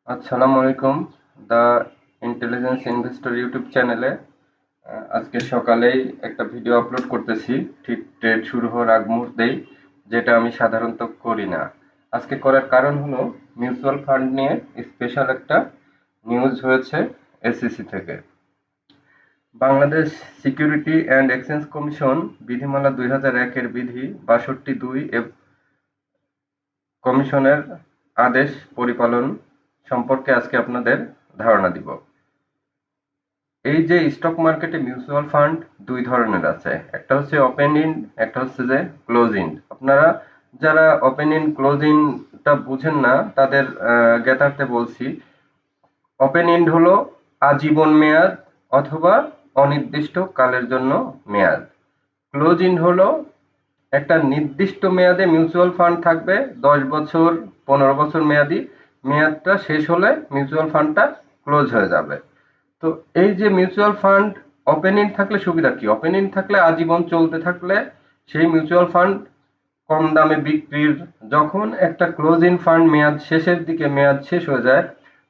আসসালামু আলাইকুম। The intelligence investor YouTube চ্যানেলে আজকে সকালেই একটা ভিডিও আপলোড করতেছি, ঠিক ট্রেড শুরু হওয়ার আগ মুহূর্তেই, যেটা আমি সাধারণত করি না। আজকে করার কারণ হলো মিউচুয়াল ফান্ড নিয়ে স্পেশাল একটা নিউজ হয়েছে এসইসি থেকে। Bangladesh security and exchange commission বিধিমালা ২০০১ এর বিধি ৬২(২) কমিশনের আদেশ পরিপালন সম্পর্কে আজকে আপনাদের ধারণা দিব। এই যে স্টক মার্কেটে মিউচুয়াল ফান্ড দুই ধরনের আছে, একটা হচ্ছে ওপেন ইন্ড, একটা হচ্ছে যে ক্লোজ ইন্ড। আপনারা যারা ওপেন ইন্ড ক্লোজ ইন্ডটা বুঝেন না তাদের জ্ঞাতার্থে বলছি। ওপেন ইন্ড হলো আজীবন মেয়াদ অথবা অনির্দিষ্ট কালের জন্য মেয়াদ। ক্লোজ ইন্ড হলো একটা নির্দিষ্ট মেয়াদে মিউচুয়াল ফান্ড থাকবে, ১০ বছর ১৫ বছর মেয়াদি। মেয়াদটা শেষ হলে মিউচুয়াল ফান্ডটা ক্লোজ হয়ে যাবে। তো এই যে মিউচুয়াল ফান্ড ওপেন এন্ড থাকলে সুবিধা কি? ওপেন এন্ড থাকলে আজীবন চলতে থাকলে সেই মিউচুয়াল ফান্ড কম দামে বিক্রির, যখন একটা ক্লোজ ইন ফান্ড মেয়াদ শেষের দিকে মেয়াদ শেষ হয়ে যায়,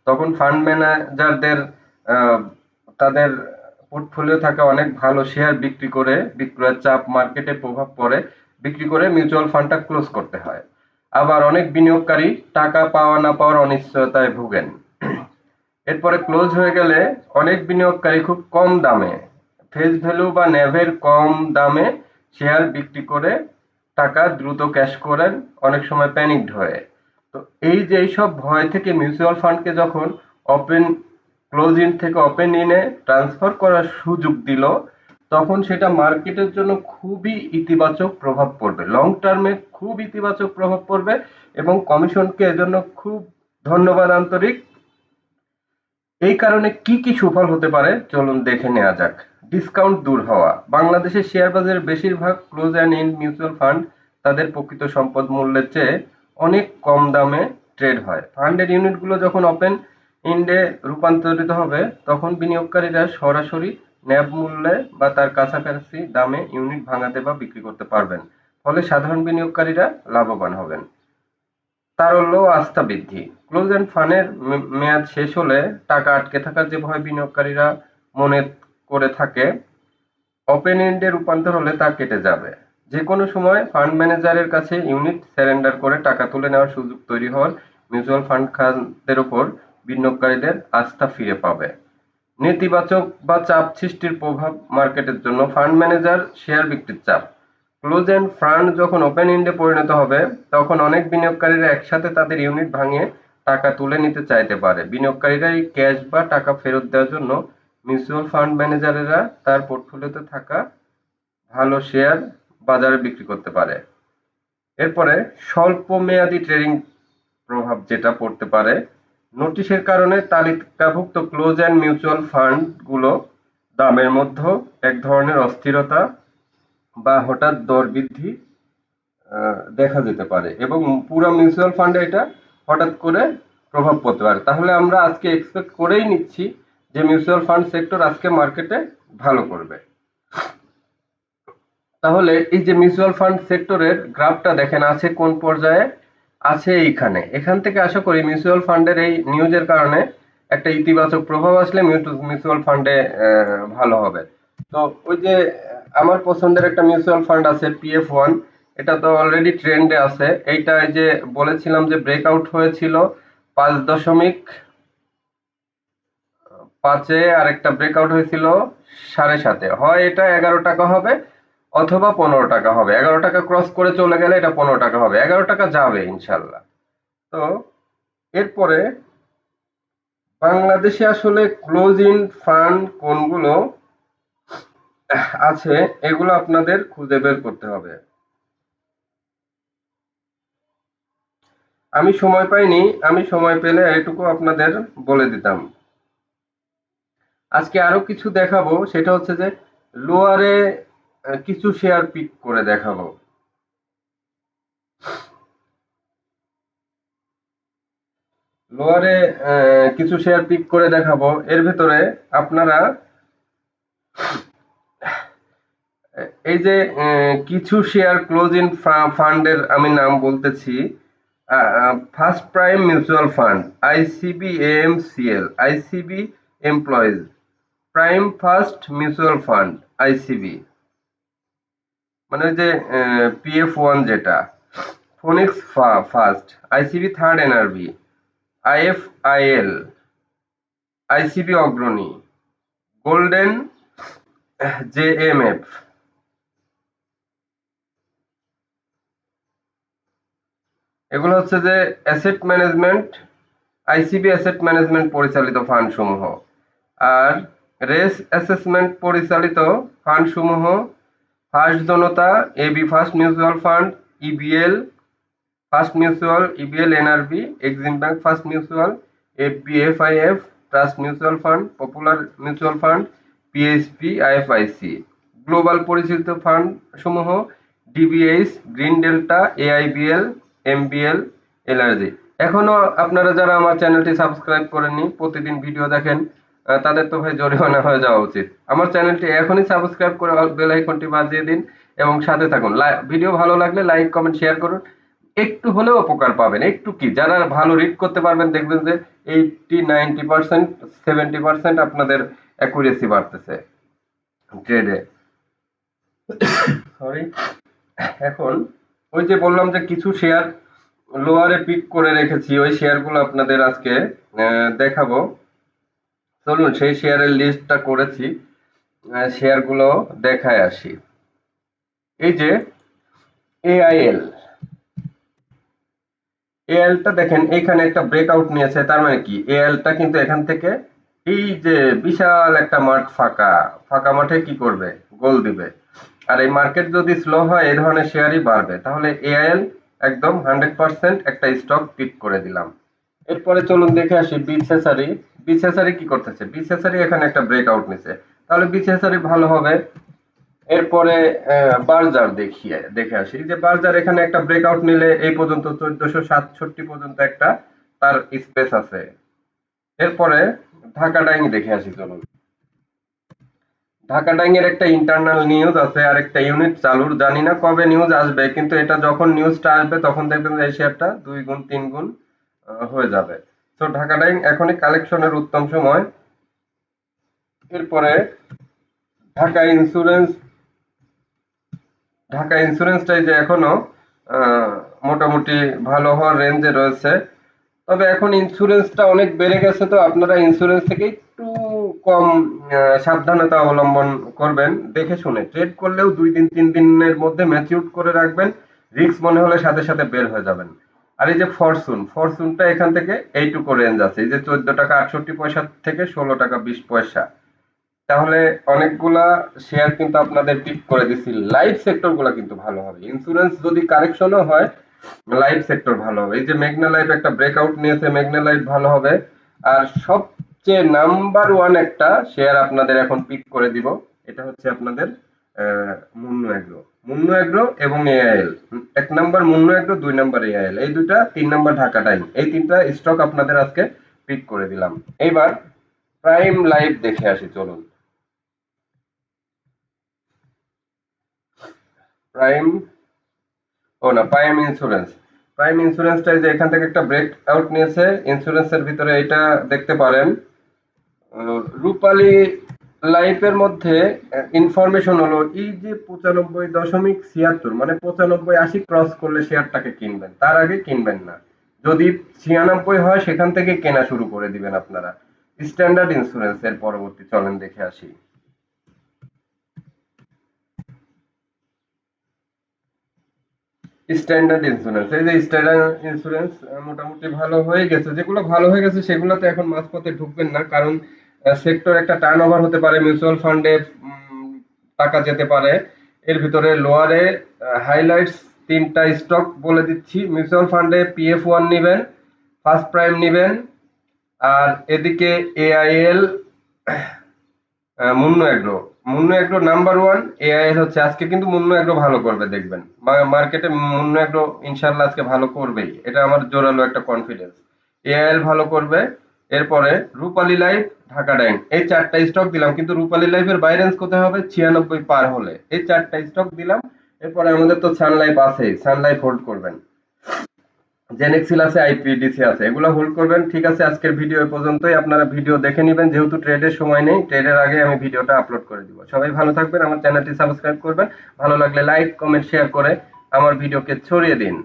তখন ফান্ড ম্যানেজারদের তাদের পোর্টফোলিও থাকা অনেক ভালো শেয়ার বিক্রি করে, বিক্রয়ের চাপ মার্কেটে প্রভাব পড়ে, বিক্রি করে মিউচুয়াল ফান্ডটা ক্লোজ করতে হয়। আবার অনেক বিনিয়োগকারী টাকা পাওয়া না পাওয়ার অনিশ্চয়তায় ভোগেন। এরপরে ক্লোজ হয়ে গেলে অনেক বিনিয়োগকারী খুব কম দামে, ফেস ভ্যালু বা ন্যাভের কম দামে শেয়ার বিক্রি করে টাকা দ্রুত ক্যাশ করেন, অনেক সময় প্যানিকড হয়ে। তো এই যে এইসব ভয় থেকে মিউচুয়াল ফান্ডকে যখন ওপেন ক্লোজ ইন থেকে ওপেন ইনে ট্রান্সফার করার সুযোগ দিল, তখন সেটা মার্কেটের জন্য খুবই ইতিবাচক প্রভাব পড়বে, লং টার্মে খুব ইতিবাচক প্রভাব পড়বে। এবং কমিশনকে এজন্য খুব ধন্যবাদ আন্তরিক। এই কারণে কি কি সুফল হতে পারে চলুন দেখে নেওয়া যাক। ডিসকাউন্ট দূর হওয়া। বাংলাদেশের শেয়ার বাজারের বেশিরভাগ ক্লোজ অ্যান্ড ইন্ড মিউচুয়াল ফান্ড তাদের প্রকৃত সম্পদ মূল্যের চেয়ে অনেক কম দামে ট্রেড হয়। ফান্ডের ইউনিটগুলো যখন ওপেন ইন্ডে রূপান্তরিত হবে, তখন বিনিয়োগকারীরা সরাসরি ন্যাব মূল্যে বা তার কাছাকাছি দামে ইউনিট ভাঙাতে বা বিক্রি করতে পারবেন। ফলে সাধারণ বিনিয়োগকারীরা লাভবান হবেন। তারল্য ও আস্থা বৃদ্ধি। ক্লোজ এন্ড ফান্ডের মেয়াদ শেষ হলে টাকা আটকে থাকার যে ভয় বিনিয়োগকারীরা মনে করে থাকে, ওপেন এন্ডে রূপান্তর হলে তা কেটে যাবে। যে কোনো সময় ফান্ড ম্যানেজারের কাছে ইউনিট সারেন্ডার করে টাকা তুলে নেওয়ার সুযোগ তৈরি হওয়ার মিউচুয়াল ফান্ড খাতের উপর বিনিয়োগকারীদের আস্থা ফিরে পাবে। নেতিবাচক বা চাপ সৃষ্টির প্রভাব মার্কেটের জন্য। ফান্ড ম্যানেজার শেয়ার বিক্রির চাপ। ক্লোজ এন্ড ফান্ড যখন ওপেন এন্ডে পরিণত হবে, তখন অনেক বিনিয়োগকারীরা একসাথে তাদের ইউনিট ভাঙিয়ে টাকা তুলে নিতে চাইতে পারে। বিনিয়োগকারীরা এই ক্যাশ বা টাকা ফেরত দেওয়ার জন্য মিউচুয়াল ফান্ড ম্যানেজারেরা তার পোর্টফোলিওতে থাকা ভালো শেয়ার বাজারে বিক্রি করতে পারে। এরপরে স্বল্প মেয়াদী ট্রেডিং প্রভাব যেটা পড়তে পারে, নোটিশের কারণে তালিকাভুক্ত ক্লোজ এন্ড মিউচুয়াল ফান্ড গুলো দামের মধ্যে এক ধরনের অস্থিরতা বা হঠাৎ দর বৃদ্ধি দেখা যেতে পারে, এবং পুরো মিউচুয়াল ফান্ডে এটা হঠাৎ করে প্রভাব পড়তে পারে। তাহলে আমরা আজকে এক্সপেক্ট করেই নিচ্ছি যে মিউচুয়াল ফান্ড সেক্টর আজকে মার্কেটে ভালো করবে। তাহলে এই যে মিউচুয়াল ফান্ড সেক্টরের গ্রাফটা দেখেন আছে কোন পর্যায়ে, আছে এইখানে। এখান থেকে আশা করি মিউচুয়াল ফান্ডের এই নিউজের কারণে একটা ইতিবাচক প্রভাব আসলে মিউচুয়াল ফান্ডে ভালো হবে। তো ওই যে আমার পছন্দের একটা মিউচুয়াল ফান্ড আছে PF1, এটা তো অলরেডি ট্রেন্ডে আছে। এইটা এই যে বলেছিলাম যে ব্রেকআউট হয়েছিল ৫.৫-এ, আর একটা ব্রেকআউট হয়েছিল ৭.৫-এ। হয় এটা ১১ টাকা হবে অথবা ১৫ টাকা হবে। ১১ টাকা ক্রস করে চলে গেলে এটা ১৫ টাকা হবে, ১১ টাকা যাবে ইনশাল্লাহ। তো এরপরে বাংলাদেশে আসলে ক্লোজ ইন ফান্ড কোনগুলো আছে, এগুলো আপনাদের খুঁজে বের করতে হবে। আমি সময় পাইনি, আমি সময় পেলে এটুকু আপনাদের বলে দিতাম। আজকে আরো কিছু দেখাবো, সেটা হচ্ছে যে লোয়ারে কিছু শেয়ার পিক করে দেখাবো। লোয়ারে কিছু শেয়ার পিক করে দেখাবো। এর ভেতরে আপনারা এই যে কিছু শেয়ার ক্লোজ ইন ফান্ডের আমি নাম বলতেছি। First prime mutual fund, ICB AMCL, ICB employees, prime first mutual fund, ICB, মানে ওই যে পিএফ ওয়ান যেটা, Phoenix first, ICB third NRB, IFIL, ICB Agrani, golden JMF. এগুলো হচ্ছে যে asset management, ICB asset management পরিচালিত ফান্ড সমূহ। আর রেস অ্যাসেসমেন্ট পরিচালিত ফান্ড সমূহ first Janata, AB first mutual fund, EBL first mutual, EBL NRB, Exim bank first mutual, FBFIF trust mutual fund, popular mutual fund, PSP, IFIC. Global পরিচালিত fund সমূহ DBH, green delta, AIBL, MBL, LRG. এখনো আপনারা যারা আমার চ্যানেলটি subscribe করেননি, প্রতিদিন video দেখেন, তাদের তো ভাই জরিমানা হয়ে যাওয়া উচিত। আমার চ্যানেলটি এখনই সাবস্ক্রাইব করে বেল আইকনটি বাজিয়ে দিন এবং সাথে থাকুন। ভিডিও ভালো লাগলে লাইক কমেন্ট শেয়ার করুন, একটু হলেও উপকার পাবেন। একটু কি, যারা ভালো রিড করতে পারবেন দেখবেন যে 80-90% 70% আপনাদের অ্যাকুরেসি বাড়তেছে ট্রেডে। সরি। এখন ওই যে বললাম যে কিছু শেয়ার লোয়ারে পিক করে রেখেছি, ওই শেয়ারগুলো আপনাদের আজকে দেখাবো। চলুন সেই শেয়ারের লিস্টটা করেছি, শেয়ারগুলো দেখায় আসি। এই যে এআইএল, এএলটা দেখেন এইখানে একটা ব্রেকআউট নিয়েছে, তার মানে কি এএলটা কিন্তু এখান থেকে এই যে বিশাল একটা মাঠ, ফাঁকা ফাঁকা মাঠে কি করবে, গোল দিবে। আর এই মার্কেট যদি স্লো হয় এই ধরনের শেয়ারই বাড়বে। তাহলে এআইএল একদম 100% একটা স্টক পিক করে দিলাম। এরপরে চলুন দেখে আসি বিসেসারি। বিসেসারি কি করতেছে, বিসেসারি এখানে একটা ব্রেকআউট নিছে, তাহলে বিসেসারি ভালো হবে। এরপরে বার্জার দেখে আসি যে বার্জার এখানে একটা ব্রেকআউট নিলে এই পর্যন্ত 1467 পর্যন্ত একটা তার স্পেস আছে। এরপরে ঢাকা ডাইং দেখে আসি চলুন। ঢাকা ডাইং এর একটা ইন্টারনাল নিউজ আছে আর একটা ইউনিট চালুর, জানি না কবে নিউজ আসবে, কিন্তু এটা যখন নিউজটা আসবে তখন দেখবেন যে এই শেয়ারটা 2 গুণ 3 গুণ হয়ে যাবে। তো ঢাকা ডাইং এখনই কালেকশনের উত্তম সময়। এরপরে ঢাকা ইন্স্যুরেন্স, ঢাকা ইন্স্যুরেন্সটাই যে এখনো মোটামুটি ভালো হওয়ার রেঞ্জে রয়েছে। তবে এখন ইন্স্যুরেন্সটা অনেক বেড়ে গেছে, তো আপনারা ইন্স্যুরেন্স থেকে একটু কম সাবধানতা অবলম্বন করবেন, দেখে শুনে ট্রেড করলেও 2 দিন 3 দিনের মধ্যে ম্যাচিউর করে রাখবেন। রিস্ক মনে হলে সাথে সাথে বের হয়ে যাবেন। আর এই যে ফরচুন, ফরচুনটা এখান থেকে এইটুকু রেঞ্জ আছে, এই যে 14 টাকা 68 পয়সা থেকে 16 টাকা 20 পয়সা। তাহলে অনেকগুলা শেয়ার কিন্তু আপনাদের পিক করে দিছি। লাইফ সেক্টর গুলা কিন্তু ভালো হবে, ইন্স্যুরেন্স যদি কারেকশনও হয় লাইফ সেক্টর ভালো হবে। এই যে মেঘনা লাইফ একটা ব্রেকআউট নিয়েছে, মেঘনা লাইফ ভালো হবে। আর সবচেয়ে নাম্বার ওয়ান একটা শেয়ার আপনাদের এখন পিক করে দিব, এটা হচ্ছে আপনাদের মুন্নু এগ্রো। মুন্নু এগ্রো এবং AIL, 1 number Munnu agro, 2 number AIL, এই দুইটা, 3 নাম্বার ঢাকা টাইম, এই তিনটা স্টক আপনাদের আজকে পিক করে দিলাম। এইবার প্রাইম লাইফ দেখে আসি চলুন। প্রাইম, ও না, প্রাইম ইন্স্যুরেন্স। প্রাইম ইন্স্যুরেন্সটা যে এখান থেকে একটা ব্রেক আউট নিয়েছে, ইন্স্যুরেন্সের ভিতরে এটা দেখতে পারেন। রূপালী লাইফের মধ্যে ইনফরমেশন হলো এই যে 95.76, মানে 95-80 ক্রস করলে শেয়ারটাকে কিনবেন, তার আগে কিনবেন না। যদি 96 হয় সেখান থেকে কেনা শুরু করে দিবেন আপনারা। স্ট্যান্ডার্ড ইন্স্যুরেন্স এর পরবর্তী চলেন দেখে আসি। স্ট্যান্ডার্ড ইন্স্যুরেন্স, এই যে স্ট্যান্ডার্ড ইন্স্যুরেন্স মোটামুটি ভালো হয়ে গেছে। যেগুলো ভালো হয়ে গেছে সেগুলোতে এখন মাঝপথে ঢুকবেন না, কারণ সেক্টর একটা টার্ন ওভার হতে পারে, মিউচুয়াল ফান্ডে টাকা যেতে পারে। এর ভিতরে লোয়ারে হাইলাইটস 3টা স্টক বলে দিচ্ছি। মিউচুয়াল ফান্ডে পিএফ ওয়ান নিবেন, ফার্স্ট প্রাইম নিবেন, আর এদিকে AIL, Munnu agro. Munnu agro number one, AIL হচ্ছে, আজকে কিন্তু মুন্নু এগ্রো ভালো করবে দেখবেন। মার্কেটে মুন্নু এগ্রো ইনশাল্লাহ আজকে ভালো করবেই, এটা আমার জোরালো একটা কনফিডেন্স। এআইএল ভালো করবে। এরপরে রূপালী লাইফ, ঢাকা ডাইং, এই 4টা স্টক দিলাম, কিন্তু রূপালী লাইফের বাইরেন্স কোথায় হবে, 96 পার হলে। এই 4টা স্টক দিলাম। এরপরে আমাদের তো সান লাইফ আছেই, সান লাইফ হোল্ড করবেন। জেনেক্সিল আছে, আইপিডিসি আছে, এগুলো হোল্ড করবেন। ঠিক আছে, আজকের ভিডিও এ পর্যন্তই। আপনারা ভিডিও দেখে নেবেন, যেহেতু ট্রেডের সময় নেই, ট্রেডের আগে আমি ভিডিওটা আপলোড করে দিব। সবাই ভালো থাকবেন, আমার চ্যানেলটি সাবস্ক্রাইব করবেন, ভালো লাগলে লাইক কমেন্ট শেয়ার করে আমার ভিডিওকে ছড়িয়ে দিন,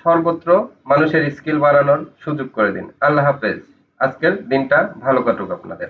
সর্বত্র মানুষের স্কিল বাড়ানোর সুযোগ করে দিন। আল্লাহ হাফেজ। আজকের দিনটা ভালো কাটুক আপনাদের।